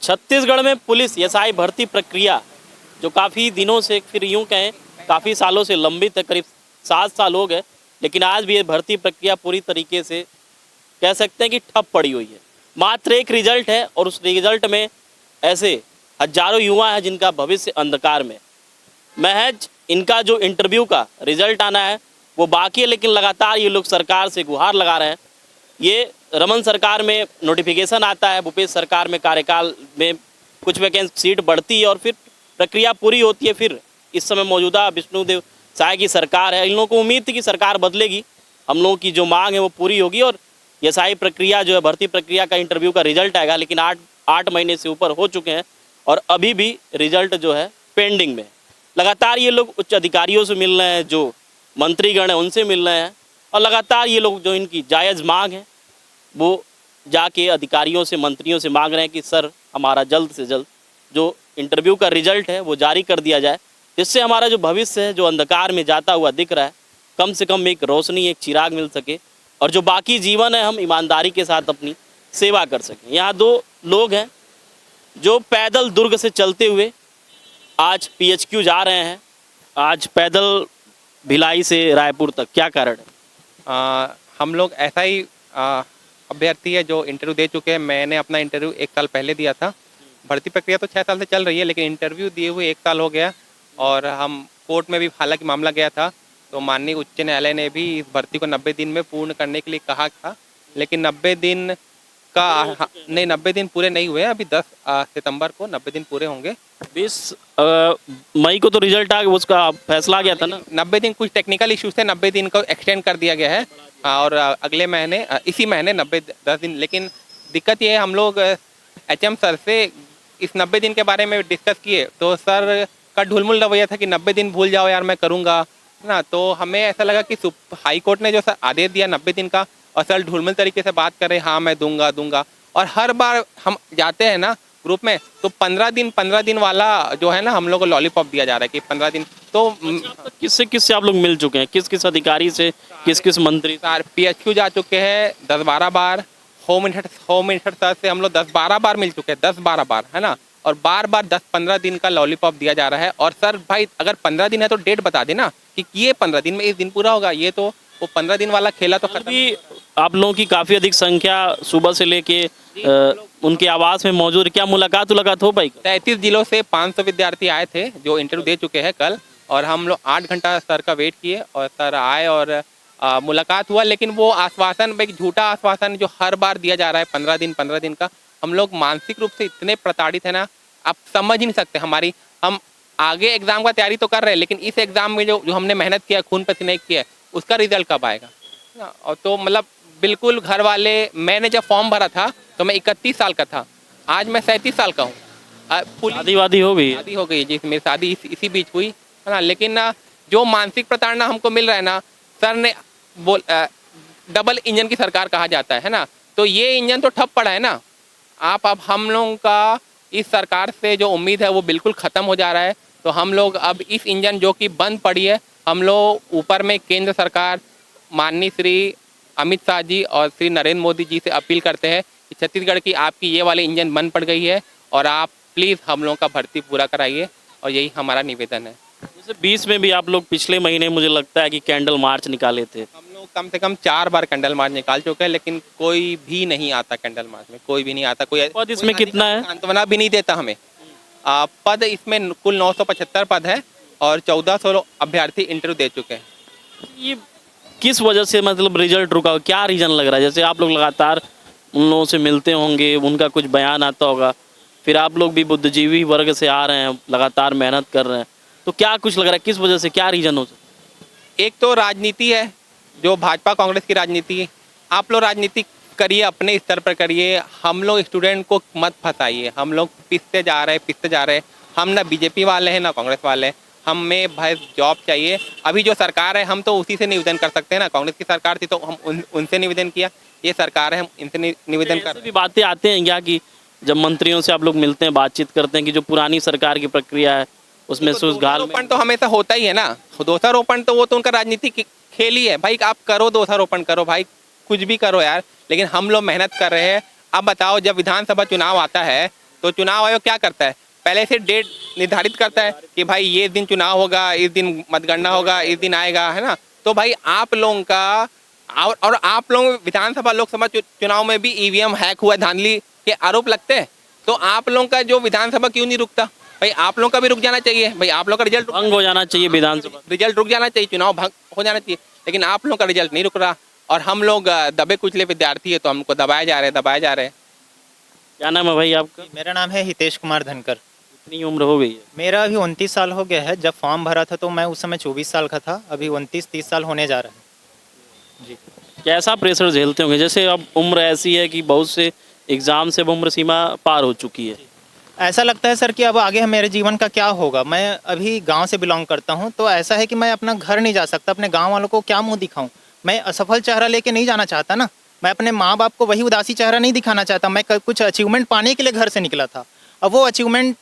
छत्तीसगढ़ में police SI भर्ती प्रक्रिया जो काफ़ी दिनों से, फिर यूं कहें काफ़ी सालों से लंबित है, करीब 7 साल हो गए, लेकिन आज भी ये भर्ती प्रक्रिया पूरी तरीके से कह सकते हैं कि ठप पड़ी हुई है। मात्र एक रिजल्ट है और उस रिजल्ट में ऐसे हजारों युवा हैं जिनका भविष्य अंधकार में। महज इनका जो इंटरव्यू का रिजल्ट आना है वो बाकी है, लेकिन लगातार ये लोग सरकार से गुहार लगा रहे हैं। ये रमन सरकार में नोटिफिकेशन आता है, भूपेश सरकार में कार्यकाल में कुछ वैकेंसी सीट बढ़ती है और फिर प्रक्रिया पूरी होती है। फिर इस समय मौजूदा विष्णुदेव साय की सरकार है, इन लोगों को उम्मीद थी कि सरकार बदलेगी, हम लोगों की जो मांग है वो पूरी होगी और एसआई प्रक्रिया जो है, भर्ती प्रक्रिया का इंटरव्यू का रिजल्ट आएगा। लेकिन 8 महीने से ऊपर हो चुके हैं और अभी भी रिजल्ट जो है पेंडिंग में। लगातार ये लोग उच्च अधिकारियों से मिल रहे हैं, जो मंत्रीगण हैं उनसे मिल रहे हैं और लगातार ये लोग जो इनकी जायज़ मांग है वो जाके अधिकारियों से, मंत्रियों से मांग रहे हैं कि सर हमारा जल्द से जल्द जो इंटरव्यू का रिजल्ट है वो जारी कर दिया जाए, जिससे हमारा जो भविष्य है जो अंधकार में जाता हुआ दिख रहा है, कम से कम एक रोशनी, एक चिराग मिल सके और जो बाकी जीवन है हम ईमानदारी के साथ अपनी सेवा कर सकें। यहाँ 2 लोग हैं जो पैदल दुर्ग से चलते हुए आज पीएचक्यू जा रहे हैं, आज पैदल भिलाई से रायपुर तक, क्या कारण है? हम लोग ऐसा ही अभ्यर्थी है जो इंटरव्यू दे चुके हैं। मैंने अपना इंटरव्यू 1 साल पहले दिया था। भर्ती प्रक्रिया तो 6 साल से चल रही है, लेकिन इंटरव्यू दिए हुए 1 साल हो गया और हम कोर्ट में भी हालांकि मामला गया था तो माननीय उच्च न्यायालय ने भी इस भर्ती को 90 दिन में पूर्ण करने के लिए कहा था, लेकिन 90 दिन का नहीं, 90 दिन पूरे नहीं हुए। अभी 10 सितंबर को 90 दिन पूरे होंगे। 20 मई को तो रिजल्ट आ गया, उसका फैसला आ गया था ना। 90 दिन कुछ टेक्निकल इश्यूज थे, 90 दिन को एक्सटेंड कर दिया गया है और अगले महीने इसी महीने 10 दिन। लेकिन दिक्कत ये है, हम लोग एचएम सर से इस 90 दिन के बारे में डिस्कस किए तो सर का ढुलमुल रवैया था कि 90 दिन भूल जाओ यार, मैं करूँगा ना। तो हमें ऐसा लगा कि हाई कोर्ट ने जो सर आदेश दिया 90 दिन का और सर ढुलमुल तरीके से बात कर रहे, हाँ मैं दूंगा। और हर बार हम जाते हैं ना ग्रुप में तो 15 दिन वाला जो है ना हम लोग को लॉलीपॉप दिया जा रहा है कि 15 दिन। तो किससे आप लोग मिल चुके हैं, किस अधिकारी से, किस मंत्री? सर पीएचक्यू जा चुके हैं 10-12 बार, होम मिनिस्टर सर से हम लोग 10-12 बार मिल चुके हैं, 10-12 बार, है ना। और बार 10-15 दिन का लॉलीपॉप दिया जा रहा है। और सर भाई अगर 15 दिन है तो डेट बता देना कि ये 15 दिन में इस दिन पूरा होगा। ये तो वो 15 दिन वाला खेला तो भी आप लोगों की काफ़ी अधिक संख्या सुबह से लेके उनके आवास में मौजूद। क्या मुलाकात हो पाई? 33 जिलों से 500 विद्यार्थी आए थे जो इंटरव्यू दे चुके हैं कल, और हम लोग 8 घंटा सर का वेट किए और सर आए और मुलाकात हुआ। लेकिन वो आश्वासन, एक झूठा आश्वासन जो हर बार दिया जा रहा है 15 दिन का, हम लोग मानसिक रूप से इतने प्रताड़ित है ना, आप समझ ही नहीं सकते। हम आगे एग्जाम का तैयारी तो कर रहे हैं, लेकिन इस एग्जाम में जो हमने मेहनत किया, खून पसीने किया, उसका रिजल्ट कब आएगा? और तो मतलब बिल्कुल घर वाले, मैंने जब फॉर्म भरा था तो मैं 31 साल का था, आज मैं 37 साल का हूँ। शादी हो गई? शादी हो गई जी, मेरी शादी इसी बीच हुई है ना। लेकिन जो मानसिक प्रताड़ना हमको मिल रहा है ना, सर ने डबल इंजन की सरकार कहा जाता है ना, तो ये इंजन तो ठप पड़ा है ना। अब हम लोगों का इस सरकार से जो उम्मीद है वो बिल्कुल ख़त्म हो जा रहा है। तो हम लोग अब इस इंजन जो कि बंद पड़ी है, हम लोग ऊपर में केंद्र सरकार, माननीय श्री अमित शाह जी और श्री नरेंद्र मोदी जी से अपील करते हैं कि छत्तीसगढ़ की आपकी ये वाली इंजन बंद पड़ गई है और आप प्लीज़ हम लोगों का भर्ती पूरा कराइए, और यही हमारा निवेदन है। जैसे 20 में भी आप लोग पिछले महीने मुझे लगता है कि कैंडल मार्च निकाले थे। हम लोग कम से कम 4 बार कैंडल मार्च निकाल चुके हैं, लेकिन कोई भी नहीं आता कैंडल मार्च में, कोई भी नहीं आता। कोई पद इसमें कितना है? सांत्वना भी नहीं देता हमें। पद इसमें कुल 975 पद है और 1400 अभ्यर्थी इंटरव्यू दे चुके हैं। ये किस वजह से मतलब रिजल्ट रुका, क्या रीज़न लग रहा है? जैसे आप लोग लगातार उन लोगों से मिलते होंगे, उनका कुछ बयान आता होगा, फिर आप लोग भी बुद्धिजीवी वर्ग से आ रहे हैं, लगातार मेहनत कर रहे हैं, तो क्या कुछ लग रहा है, किस वजह से, क्या रीज़न हो सकता? एक तो राजनीति है, जो भाजपा कांग्रेस की राजनीति है। आप लोग राजनीति करिए, अपने स्तर पर करिए, हम लोग स्टूडेंट को मत फंसाइए। हम लोग पिसते जा रहे हैं। हम ना बीजेपी वाले हैं ना कांग्रेस वाले हैं, हमें भाई जॉब चाहिए। अभी जो सरकार है हम तो उसी से निवेदन कर सकते हैं ना। कांग्रेस की सरकार थी तो हम उनसे निवेदन किया, ये सरकार है हम इनसे निवेदन कर। भी बातें आते हैं क्या कि जब मंत्रियों से आप लोग मिलते हैं, बातचीत करते हैं कि जो पुरानी सरकार की प्रक्रिया है उसमें दोषारोपण तो हमेशा होता ही है ना। दोषारोपण तो वो तो उनका राजनीतिक खेल ही है भाई। आप करो दोषारोपण करो भाई, कुछ भी करो यार, लेकिन हम लोग मेहनत कर रहे हैं। अब बताओ, जब विधानसभा चुनाव आता है तो चुनाव आयोग क्या करता है, पहले से डेट निर्धारित करता है कि भाई ये दिन चुनाव होगा, इस दिन मतगणना होगा, इस दिन आएगा, है ना। तो भाई आप लोगों का और आप लोग विधानसभा लोकसभा चुनाव में भी ईवीएम हैक हुआ, धांधली के आरोप लगते हैं, तो आप लोगों का जो विधानसभा क्यों नहीं रुकता? भाई आप लोगों का भी रुक जाना चाहिए, भाई आप लोगों का रिजल्ट भंग हो जाना चाहिए, विधानसभा रिजल्ट रुक जाना चाहिए, चुनाव भंग हो जाना चाहिए, लेकिन आप लोगों का रिजल्ट नहीं रुक रहा और हम लोग दबे कुचले विद्यार्थी है तो हमको दबाए जा रहे हैं। क्या नाम है भाई आपका? मेरा नाम है हितेश कुमार धनकर। कितनी उम्र हो गई है? मेरा अभी 29 साल हो गया है। जब फॉर्म भरा था तो मैं उस समय 24 साल का था, अभी 29-30 साल होने जा रहा है जी। कैसा प्रेशर झेलते होंगे? जैसे अब उम्र ऐसी है कि बहुत से एग्जाम से अब उम्र सीमा पार हो चुकी है। ऐसा लगता है सर कि अब आगे मेरे जीवन का क्या होगा। मैं अभी गांव से बिलोंग करता हूं, तो ऐसा है कि मैं अपना घर नहीं जा सकता, अपने गांव वालों को क्या मुंह दिखाऊं। मैं असफल चेहरा लेके नहीं जाना चाहता ना, मैं अपने माँ बाप को वही उदासी चेहरा नहीं दिखाना चाहता। मैं कुछ अचीवमेंट पाने के लिए घर से निकला था, अब वो अचीवमेंट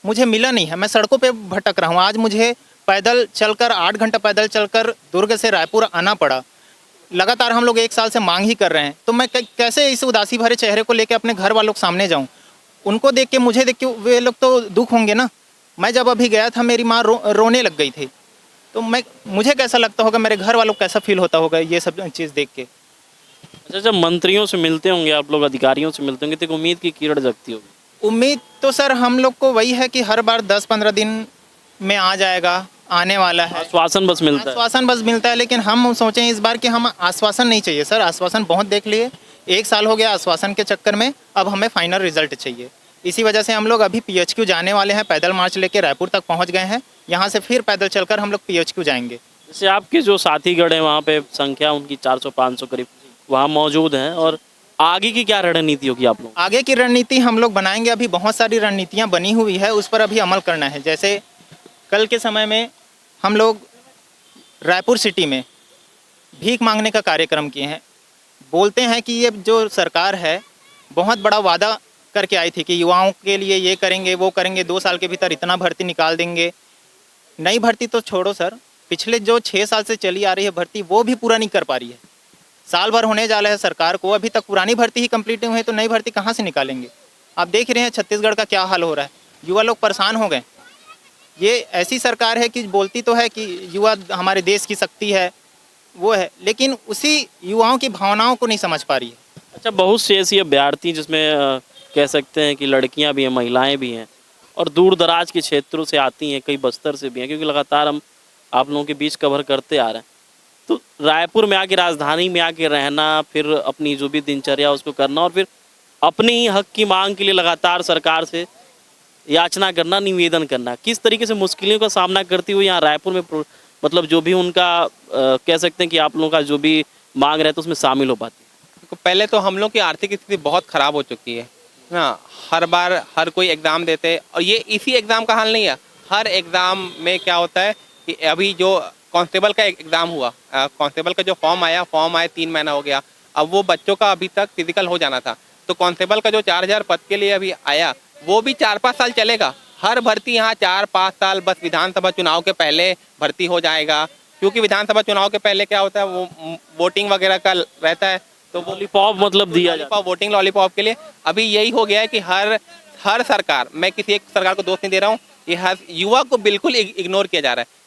मुझे मिला नहीं है, मैं सड़कों पे भटक रहा हूँ। आज मुझे पैदल चलकर 8 घंटा पैदल चलकर दुर्ग से रायपुर आना पड़ा। लगातार हम लोग 1 साल से मांग ही कर रहे हैं, तो मैं कैसे इस उदासी भरे चेहरे को लेकर अपने घर वालों के सामने जाऊँ? उनको देख के मुझे देख के वे लोग तो दुख होंगे ना। मैं जब अभी गया था मेरी माँ रोने लग गई थी, तो मुझे कैसा लगता होगा, मेरे घर वालों को कैसा फील होता होगा ये सब चीज़ देख के। अच्छा, जब मंत्रियों से मिलते होंगे आप लोग, अधिकारियों से मिलते होंगे, तो एक उम्मीद की किरण जगती होगी। उम्मीद तो सर हम लोग को वही है कि हर बार 10-15 दिन में आ जाएगा, आने वाला है, आश्वासन बस मिलता है। आश्वासन बस मिलता है। लेकिन हम सोचें इस बार कि हम आश्वासन नहीं चाहिए सर, आश्वासन बहुत देख लिए, 1 साल हो गया आश्वासन के चक्कर में, अब हमें फाइनल रिजल्ट चाहिए। इसी वजह से हम लोग अभी PHQ जाने वाले हैं, पैदल मार्च लेके रायपुर तक पहुंच गए हैं, यहाँ से फिर पैदल चलकर हम लोग PHQ जाएंगे। जैसे आपके जो साथीगण हैं वहाँ पे संख्या उनकी 400-500 करीब वहाँ मौजूद हैं, और आगे की क्या रणनीति होगी आप लोग? आगे की रणनीति हम लोग बनाएंगे, अभी बहुत सारी रणनीतियाँ बनी हुई है, उस पर अभी अमल करना है। जैसे कल के समय में हम लोग रायपुर सिटी में भीख मांगने का कार्यक्रम किए हैं। बोलते हैं कि ये जो सरकार है बहुत बड़ा वादा करके आई थी कि युवाओं के लिए ये करेंगे वो करेंगे, 2 साल के भीतर इतना भर्ती निकाल देंगे। नई भर्ती तो छोड़ो सर, पिछले जो 6 साल से चली आ रही है भर्ती वो भी पूरा नहीं कर पा रही है। साल भर होने जा रहा है सरकार को, अभी तक पुरानी भर्ती ही कंप्लीट नहीं हुई, तो नई भर्ती कहाँ से निकालेंगे? आप देख रहे हैं छत्तीसगढ़ का क्या हाल हो रहा है, युवा लोग परेशान हो गए। ये ऐसी सरकार है कि बोलती तो है कि युवा हमारे देश की शक्ति है, वो है, लेकिन उसी युवाओं की भावनाओं को नहीं समझ पा रही है। अच्छा, बहुत से ऐसी अभ्यर्थी जिसमें कह सकते हैं कि लड़कियां भी हैं, महिलाएं भी हैं, और दूर दराज के क्षेत्रों से आती हैं, कई बस्तर से भी हैं, क्योंकि लगातार हम आप लोगों के बीच कवर करते आ रहे हैं। तो रायपुर में आके, राजधानी में आके रहना, फिर अपनी जो भी दिनचर्या उसको करना, और फिर अपने ही हक की मांग के लिए लगातार सरकार से याचना करना, निवेदन करना, किस तरीके से मुश्किलों का सामना करती हुई यहाँ रायपुर में मतलब जो भी उनका कह सकते हैं कि आप लोगों का जो भी मांग रहे तो उसमें शामिल हो पाती है? पहले तो हम लोग की आर्थिक स्थिति बहुत ख़राब हो चुकी है ना। हर बार हर कोई एग्ज़ाम देते, और ये इसी एग्ज़ाम का हाल नहीं है, हर एग्ज़ाम में क्या होता है कि अभी जो कांस्टेबल का एग्ज़ाम हुआ, कांस्टेबल का जो फॉर्म आया 3 महीना हो गया, अब वो बच्चों का अभी तक फिजिकल हो जाना था, तो कांस्टेबल का जो 4000 पद के लिए अभी आया वो भी 4-5 साल चलेगा। हर भर्ती यहाँ 4-5 साल बस विधानसभा चुनाव के पहले भर्ती हो जाएगा, क्योंकि विधानसभा चुनाव के पहले क्या होता है वो वोटिंग वगैरह का रहता है, तो लॉलीपॉप मतलब दिया जाता है, वोटिंग लॉलीपॉप के लिए। अभी यही हो गया है कि हर सरकार, मैं किसी एक सरकार को दोष नहीं दे रहा हूँ, ये हर युवा को बिल्कुल इग्नोर किया जा रहा है।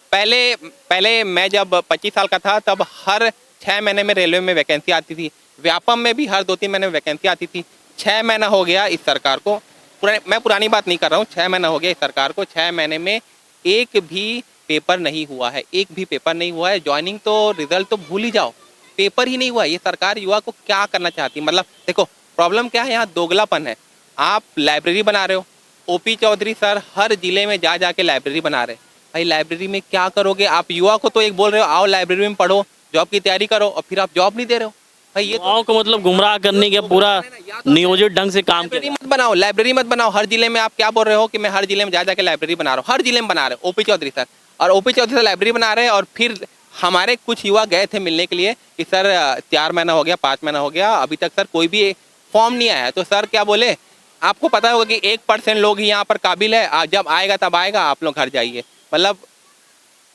पहले मैं जब 25 साल का था तब हर 6 महीने में रेलवे में वैकेंसी आती थी, व्यापम में भी हर 2-3 महीने में वैकेंसी आती थी। 6 महीना हो गया इस सरकार को, मैं पुरानी बात नहीं कर रहा हूँ, 6 महीना हो गया इस सरकार को, 6 महीने में एक भी पेपर नहीं हुआ है, एक भी पेपर नहीं हुआ है। ज्वाइनिंग तो रिजल्ट तो भूल ही जाओ, पेपर ही नहीं हुआ। ये सरकार युवा को क्या करना चाहती है? मतलब देखो प्रॉब्लम क्या है, यहाँ दोगलापन है। आप लाइब्रेरी बना रहे हो, OP चौधरी सर हर जिले में जा के लाइब्रेरी बना रहे हैं। भाई लाइब्रेरी में क्या करोगे आप? युवा को तो एक बोल रहे हो आओ लाइब्रेरी में पढ़ो, जॉब की तैयारी करो, और फिर आप जॉब नहीं दे रहे हो। भाई ये युवाओं को मतलब गुमराह करने के पूरा नियोजित ढंग से काम किया। मत बनाओ, लाइब्रेरी मत बनाओ। हर जिले में आप क्या बोल रहे हो कि मैं हर जिले में जा के लाइब्रेरी बना रहा हूँ, हर जिले में बना रहे हो OP चौधरी सर, और OP चौधरी सर लाइब्रेरी बना रहे हैं। और फिर हमारे कुछ युवा गए थे मिलने के लिए कि सर 4 महीना हो गया, 5 महीना हो गया, अभी तक सर कोई भी फॉर्म नहीं आया है। तो सर क्या बोले, आपको पता होगा कि 1% लोग ही यहाँ पर काबिल है, जब आएगा तब आएगा, आप लोग घर जाइए। मतलब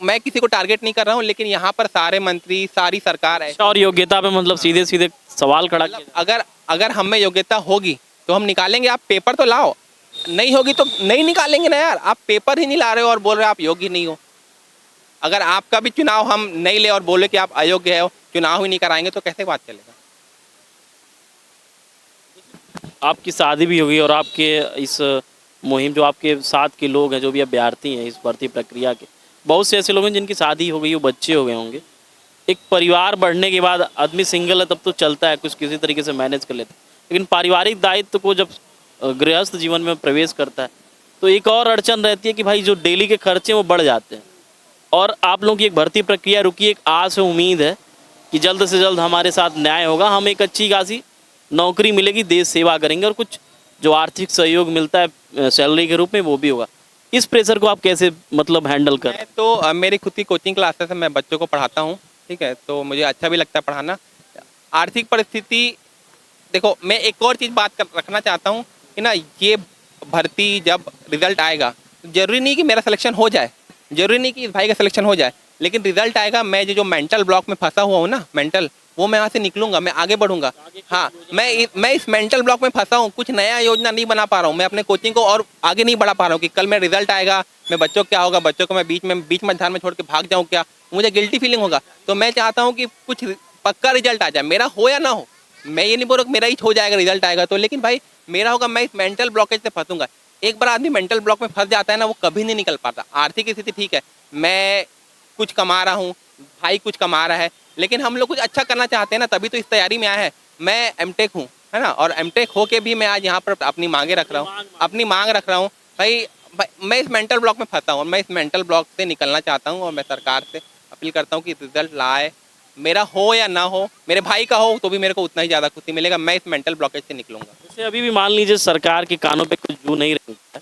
मैं किसी को टारगेट नहीं कर रहा हूँ, लेकिन यहाँ पर सारे मंत्री, सारी सरकार है। और योग्यता पे मतलब सीधे सवाल खड़ा किया। अगर हम में योग्यता होगी तो हम निकालेंगे। आप पेपर तो लाओ, नहीं होगी तो नहीं निकालेंगे ना यार। आप पेपर ही नहीं ला रहे हो और बोल रहे हो आप योग्य नहीं हो। अगर आपका भी चुनाव हम नहीं ले और बोले कि आप अयोग्य हो, चुनाव ही नहीं कराएंगे, तो कैसे बात चलेगा। आपकी शादी भी होगी और आपके इस मुहिम जो आपके साथ के लोग हैं जो भी अभ्यर्थी हैं इस भर्ती प्रक्रिया के, बहुत से ऐसे लोग हैं जिनकी शादी हो गई, वो बच्चे हो गए होंगे। एक परिवार बढ़ने के बाद आदमी सिंगल है तब तो चलता है, कुछ किसी तरीके से मैनेज कर लेता है, लेकिन पारिवारिक दायित्व को जब गृहस्थ जीवन में प्रवेश करता है तो एक और अड़चन रहती है कि भाई जो डेली के खर्चे वो बढ़ जाते हैं। और आप लोगों की एक भर्ती प्रक्रिया रुकी, एक आस है, उम्मीद है कि जल्द से जल्द हमारे साथ न्याय होगा, हम एक अच्छी खासी नौकरी मिलेगी, देश सेवा करेंगे और कुछ जो आर्थिक सहयोग मिलता है सैलरी के रूप में वो भी होगा। इस प्रेशर को आप कैसे मतलब हैंडल कर? मैं तो मेरी खुद की कोचिंग क्लासेस है, मैं बच्चों को पढ़ाता हूँ, ठीक है, तो मुझे अच्छा भी लगता है पढ़ाना। आर्थिक परिस्थिति देखो, मैं एक और चीज़ रखना चाहता हूँ कि ना, ये भर्ती जब रिजल्ट आएगा, जरूरी नहीं कि मेरा सिलेक्शन हो जाए, जरूरी नहीं कि इस भाई का सिलेक्शन हो जाए, लेकिन रिजल्ट आएगा, मैं जो मेंटल ब्लॉक में फंसा हुआ हूँ ना, वो मैं यहाँ से निकलूंगा, मैं आगे बढ़ूंगा। हाँ, मैं इस मेंटल ब्लॉक में फंसा हूँ, कुछ नया योजना नहीं बना पा रहा हूँ, मैं अपने कोचिंग को और आगे नहीं बढ़ा पा रहा हूँ कि कल मैं रिजल्ट आएगा, मैं बच्चों को क्या होगा, बच्चों को मैं बीच मध्याह्न में छोड़ के भाग जाऊँ क्या, मुझे गिल्टी फीलिंग होगा। तो मैं चाहता हूँ कि कुछ पक्का रिजल्ट आ जाए, मेरा हो या ना हो। मैं ये नहीं बोल रहा मेरा ही हो जाएगा रिजल्ट आएगा तो, लेकिन भाई मेरा होगा, मैं इस मेंटल ब्लॉकेज से फंसूंगा। एक बार आदमी मेंटल ब्लॉक में फंस जाता है ना, वो कभी नहीं निकल पाता। आर्थिक स्थिति ठीक है, मैं कुछ कमा रहा हूँ, भाई कुछ कमा रहा है, लेकिन हम लोग कुछ अच्छा करना चाहते हैं ना, तभी तो इस तैयारी में आया है। मैं एमटेक हूँ, है ना, और एमटेक होके भी मैं आज यहाँ पर अपनी मांगे रख रहा हूँ, अपनी मांग रख रहा हूँ। भाई मैं इस मेंटल ब्लॉक में फंसा हूँ और मैं इस मेंटल ब्लॉक से निकलना चाहता हूँ और मैं सरकार से अपील करता हूँ कि रिजल्ट लाए, मेरा हो या ना हो, मेरे भाई का हो तो भी मेरे को उतना ही ज़्यादा खुशी मिलेगा, मैं इस मेंटल ब्लॉकेज से निकलूंगा। जैसे अभी भी मान लीजिए सरकार के कानों पे कुछ जू नहीं रही है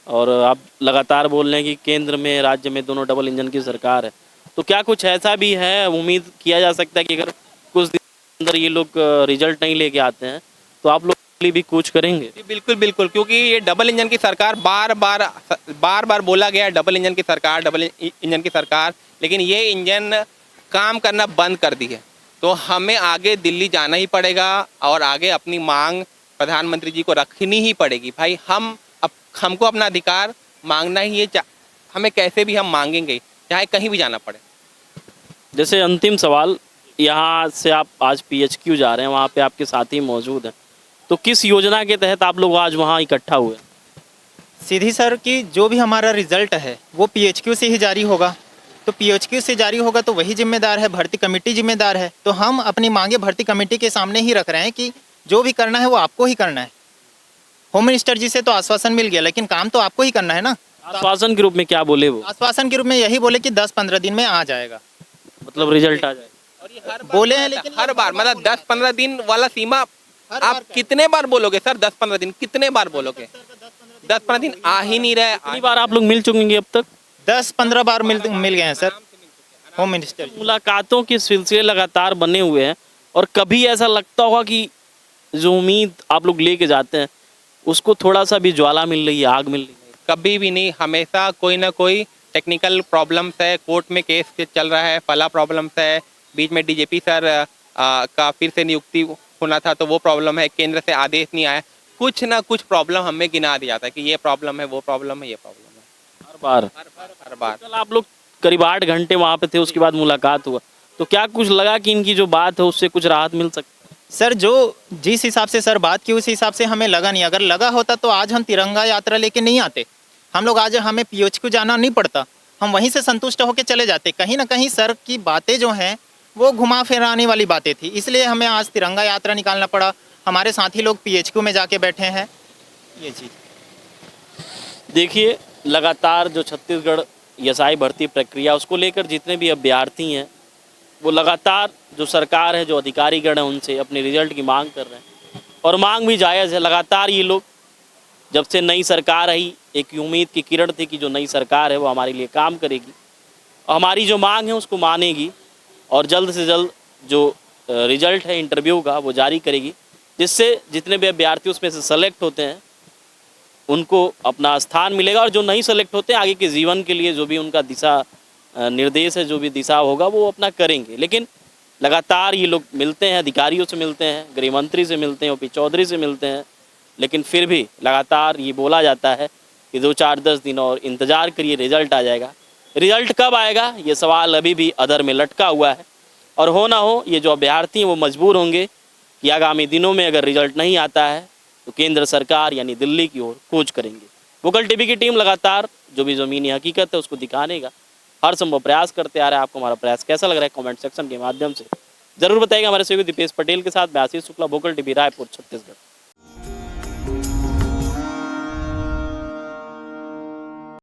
और आप लगातार बोल रहे हैं कि केंद्र में राज्य में दोनों डबल इंजन की सरकार है, तो क्या कुछ ऐसा भी है, उम्मीद किया जा सकता है कि अगर कुछ दिन के अंदर ये लोग रिजल्ट नहीं लेके आते हैं तो आप लोग के लिए भी कुछ करेंगे? जी बिल्कुल बिल्कुल, क्योंकि ये डबल इंजन की सरकार बार बार बोला गया है, डबल इंजन की सरकार, डबल इंजन की सरकार, लेकिन ये इंजन काम करना बंद कर दी है। तो हमें आगे दिल्ली जाना ही पड़ेगा और आगे अपनी मांग प्रधानमंत्री जी को रखनी ही पड़ेगी। भाई हमको अपना अधिकार मांगना ही है, हमें कैसे भी हम मांगेंगे, चाहे कहीं भी जाना पड़े। जैसे अंतिम सवाल, यहाँ से आप आज PHQ जा रहे हैं, वहाँ पे आपके साथी मौजूद हैं, तो किस योजना के तहत आप लोग आज वहाँ इकट्ठा हुए? सीधी सर कि जो भी हमारा रिजल्ट है वो PHQ से ही जारी होगा, तो PHQ से जारी होगा तो वही जिम्मेदार है, भर्ती कमेटी जिम्मेदार है। तो हम अपनी मांगे भर्ती कमेटी के सामने ही रख रहे हैं कि जो भी करना है वो आपको ही करना है। होम मिनिस्टर जी से तो आश्वासन मिल गया, लेकिन काम तो आपको ही करना है ना। आश्वासन के रूप में क्या बोले वो? आश्वासन के रूप में यही बोले कि 10-15 दिन में आ जाएगा, मतलब रिजल्ट आ जाए और ये हर बोले हैं, लेकिन हर बार मतलब 10-15 दिन वाला सीमा आप कितने बार बोलोगे सर? 10-15 दिन कितने बार बोलोगे? 10-15 दिन आ ही नहीं रहे। कितनी बार आप लोग मिल चुके अब तक? 10-15 बार मिल गए हैं सर होम मिनिस्टर जी। मुलाकातों के सिलसिले लगातार बने हुए हैं और कभी ऐसा लगता होगा कि जो उम्मीद आप लोग लेके जाते हैं उसको थोड़ा सा भी ज्वाला मिल रही है, आग मिल रही है? कभी भी नहीं, हमेशा कोई ना कोई टेक्निकल प्रॉब्लम्स है, कोर्ट में केस चल रहा है, फला प्रॉब्लम्स है, बीच में DGP सर का फिर से नियुक्ति होना था तो वो प्रॉब्लम है, केंद्र से आदेश नहीं आया, कुछ ना कुछ प्रॉब्लम हमें गिना दिया जाता है कि ये प्रॉब्लम है, वो प्रॉब्लम है, ये प्रॉब्लम है, हर बार। कल आप लोग करीब 8 घंटे वहाँ पे थे, उसके बाद मुलाकात हुआ, तो क्या कुछ लगा कि इनकी जो बात है उससे कुछ राहत मिल सकती है? सर जो जिस हिसाब से सर बात की उस हिसाब से हमें लगा नहीं। अगर लगा होता तो आज हम तिरंगा यात्रा लेके नहीं आते, हम लोग आज हमें PHQ जाना नहीं पड़ता, हम वहीं से संतुष्ट होकर चले जाते। कहीं ना कहीं सर की बातें जो हैं वो घुमा फिराने वाली बातें थी, इसलिए हमें आज तिरंगा यात्रा निकालना पड़ा। हमारे साथी लोग PHQ में जाके बैठे हैं। ये चीज़ देखिए, लगातार जो छत्तीसगढ़ SI भर्ती प्रक्रिया उसको लेकर जितने भी अभ्यर्थी हैं वो लगातार जो सरकार है, जो अधिकारीगण हैं, उनसे अपने रिजल्ट की मांग कर रहे हैं और मांग भी जायज़ है। लगातार ये लोग जब से नई सरकार आई, एक उम्मीद की किरण थी कि जो नई सरकार है वो हमारे लिए काम करेगी और हमारी जो मांग है उसको मानेगी और जल्द से जल्द जो रिजल्ट है इंटरव्यू का वो जारी करेगी, जिससे जितने भी अभ्यर्थी उसमें से सेलेक्ट होते हैं उनको अपना स्थान मिलेगा और जो नहीं सेलेक्ट होते हैं आगे के जीवन के लिए जो भी उनका दिशा निर्देश है, जो भी दिशा होगा वो अपना करेंगे। लेकिन लगातार ये लोग मिलते हैं, अधिकारियों से मिलते हैं, गृह मंत्री से मिलते हैं, OP चौधरी से मिलते हैं, लेकिन फिर भी लगातार ये बोला जाता है कि 2-4-10 दिन और इंतज़ार करिए, रिज़ल्ट आ जाएगा। रिज़ल्ट कब आएगा ये सवाल अभी भी अधर में लटका हुआ है, और हो ना हो ये जो अभ्यर्थी हैं वो मजबूर होंगे कि आगामी दिनों में अगर रिज़ल्ट नहीं आता है तो केंद्र सरकार यानी दिल्ली की ओर कूच करेंगे। वोकल टीवी की टीम लगातार जो भी ज़मीनी हकीकत है उसको दिखाने का हर संभव प्रयास करते आ रहा है। आपको हमारा प्रयास कैसा लग रहा है कमेंट सेक्शन के माध्यम से ज़रूर बताइएगा। हमारे सहयोगी दीपेश पटेल के साथ मैं आशीष शुक्ला, वोकल टीवी रायपुर, छत्तीसगढ़।